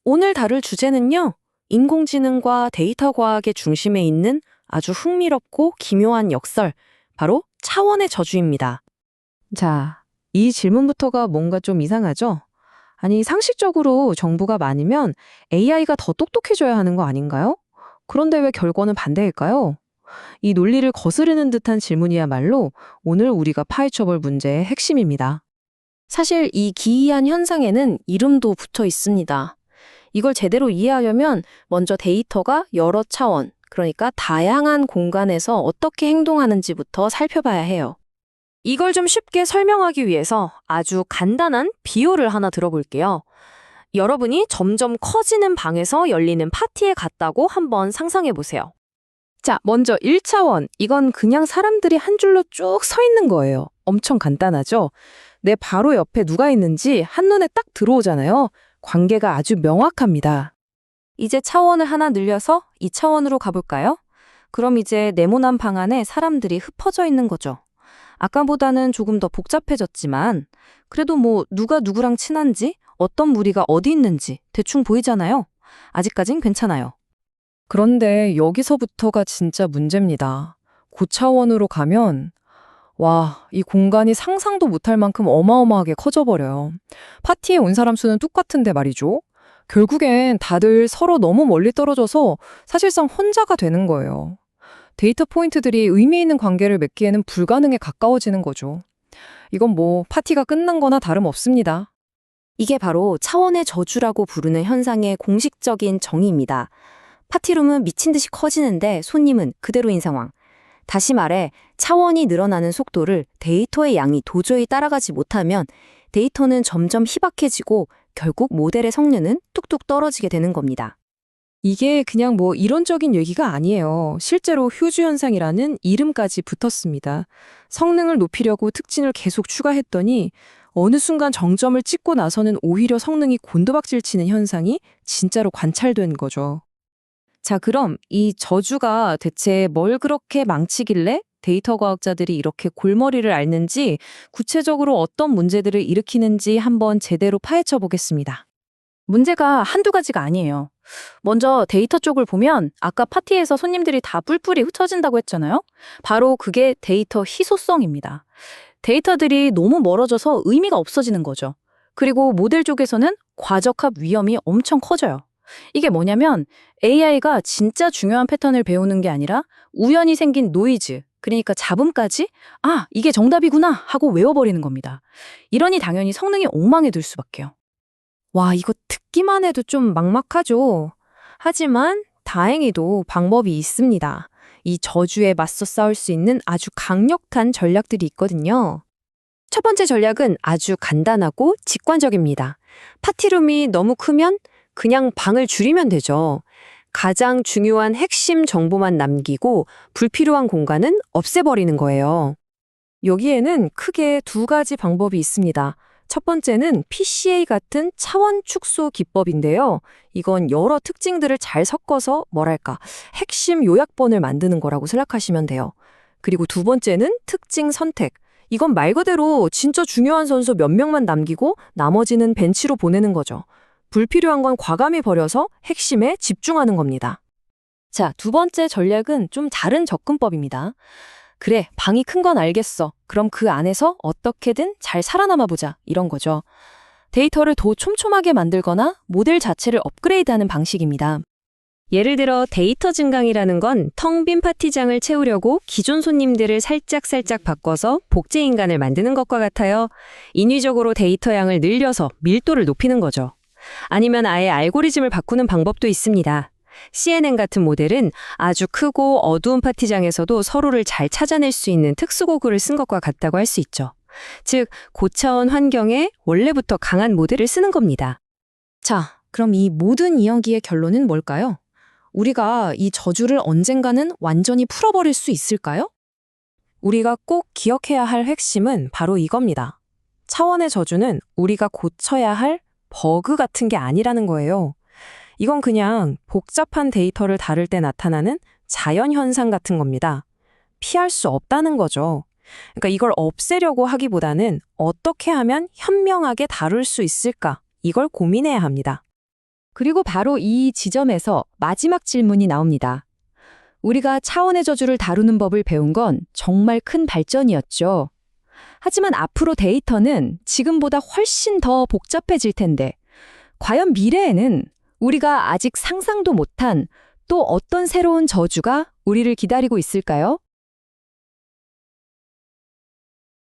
오늘 다룰 주제는요, 인공지능과 데이터 과학의 중심에 있는 아주 흥미롭고 기묘한 역설, 바로 차원의 저주입니다. 자, 이 질문부터가 뭔가 좀 이상하죠? 아니, 상식적으로 정보가 많으면 AI가 더 똑똑해져야 하는 거 아닌가요? 그런데 왜 결과는 반대일까요? 이 논리를 거스르는 듯한 질문이야말로 오늘 우리가 파헤쳐볼 문제의 핵심입니다. 사실 이 기이한 현상에는 이름도 붙어 있습니다. 이걸 제대로 이해하려면 먼저 데이터가 여러 차원, 그러니까 다양한 공간에서 어떻게 행동하는지부터 살펴봐야 해요. 이걸 좀 쉽게 설명하기 위해서 아주 간단한 비유를 하나 들어볼게요. 여러분이 점점 커지는 방에서 열리는 파티에 갔다고 한번 상상해 보세요. 자, 먼저 1차원. 이건 그냥 사람들이 한 줄로 쭉 서 있는 거예요. 엄청 간단하죠? 내 바로 옆에 누가 있는지 한눈에 딱 들어오잖아요. 관계가 아주 명확합니다. 이제 차원을 하나 늘려서 2차원으로 가볼까요? 그럼 이제 네모난 방 안에 사람들이 흩어져 있는 거죠. 아까보다는 조금 더 복잡해졌지만 그래도 뭐 누가 누구랑 친한지, 어떤 무리가 어디 있는지 대충 보이잖아요. 아직까진 괜찮아요. 그런데 여기서부터가 진짜 문제입니다. 고차원으로 가면 와, 이 공간이 상상도 못할 만큼 어마어마하게 커져버려요. 파티에 온 사람 수는 똑같은데 말이죠. 결국엔 다들 서로 너무 멀리 떨어져서 사실상 혼자가 되는 거예요. 데이터 포인트들이 의미 있는 관계를 맺기에는 불가능에 가까워지는 거죠. 이건 뭐 파티가 끝난 거나 다름없습니다. 이게 바로 차원의 저주라고 부르는 현상의 공식적인 정의입니다. 파티룸은 미친 듯이 커지는데 손님은 그대로인 상황. 다시 말해, 차원이 늘어나는 속도를 데이터의 양이 도저히 따라가지 못하면 데이터는 점점 희박해지고 결국 모델의 성능은 뚝뚝 떨어지게 되는 겁니다. 이게 그냥 뭐 이론적인 얘기가 아니에요. 실제로 휴즈 현상이라는 이름까지 붙었습니다. 성능을 높이려고 특징을 계속 추가했더니 어느 순간 정점을 찍고 나서는 오히려 성능이 곤두박질 치는 현상이 진짜로 관찰된 거죠. 자, 그럼 이 저주가 대체 뭘 그렇게 망치길래 데이터 과학자들이 이렇게 골머리를 앓는지, 구체적으로 어떤 문제들을 일으키는지 한번 제대로 파헤쳐 보겠습니다. 문제가 한두 가지가 아니에요. 먼저 데이터 쪽을 보면 아까 파티에서 손님들이 다 뿔뿔이 흩어진다고 했잖아요. 바로 그게 데이터 희소성입니다. 데이터들이 너무 멀어져서 의미가 없어지는 거죠. 그리고 모델 쪽에서는 과적합 위험이 엄청 커져요. 이게 뭐냐면 AI가 진짜 중요한 패턴을 배우는 게 아니라 우연히 생긴 노이즈, 그러니까 잡음까지 이게 정답이구나 하고 외워버리는 겁니다. 이러니 당연히 성능이 엉망이 될 수밖에요. 와, 이거 듣기만 해도 좀 막막하죠. 하지만 다행히도 방법이 있습니다. 이 저주에 맞서 싸울 수 있는 아주 강력한 전략들이 있거든요. 첫 번째 전략은 아주 간단하고 직관적입니다. 파티룸이 너무 크면 그냥 방을 줄이면 되죠. 가장 중요한 핵심 정보만 남기고 불필요한 공간은 없애버리는 거예요. 여기에는 크게 두 가지 방법이 있습니다. 첫 번째는 PCA 같은 차원 축소 기법인데요. 이건 여러 특징들을 잘 섞어서 핵심 요약본을 만드는 거라고 생각하시면 돼요. 그리고 두 번째는 특징 선택. 이건 말 그대로 진짜 중요한 선수 몇 명만 남기고 나머지는 벤치로 보내는 거죠. 불필요한 건 과감히 버려서 핵심에 집중하는 겁니다. 자, 두 번째 전략은 좀 다른 접근법입니다. 그래, 방이 큰 건 알겠어. 그럼 그 안에서 어떻게든 잘 살아남아 보자. 이런 거죠. 데이터를 더 촘촘하게 만들거나 모델 자체를 업그레이드하는 방식입니다. 예를 들어 데이터 증강이라는 건 텅 빈 파티장을 채우려고 기존 손님들을 살짝 바꿔서 복제 인간을 만드는 것과 같아요. 인위적으로 데이터 양을 늘려서 밀도를 높이는 거죠. 아니면 아예 알고리즘을 바꾸는 방법도 있습니다. CNN 같은 모델은 아주 크고 어두운 파티장에서도 서로를 잘 찾아낼 수 있는 특수고글을 쓴 것과 같다고 할 수 있죠. 즉, 고차원 환경에 원래부터 강한 모델을 쓰는 겁니다. 자, 그럼 이 모든 이야기의 결론은 뭘까요? 우리가 이 저주를 언젠가는 완전히 풀어버릴 수 있을까요? 우리가 꼭 기억해야 할 핵심은 바로 이겁니다. 차원의 저주는 우리가 고쳐야 할 버그 같은 게 아니라는 거예요. 이건 그냥 복잡한 데이터를 다룰 때 나타나는 자연현상 같은 겁니다. 피할 수 없다는 거죠. 그러니까 이걸 없애려고 하기보다는 어떻게 하면 현명하게 다룰 수 있을까? 이걸 고민해야 합니다. 그리고 바로 이 지점에서 마지막 질문이 나옵니다. 우리가 차원의 저주를 다루는 법을 배운 건 정말 큰 발전이었죠. 하지만 앞으로 데이터는 지금보다 훨씬 더 복잡해질 텐데, 과연 미래에는 우리가 아직 상상도 못한 또 어떤 새로운 저주가 우리를 기다리고 있을까요?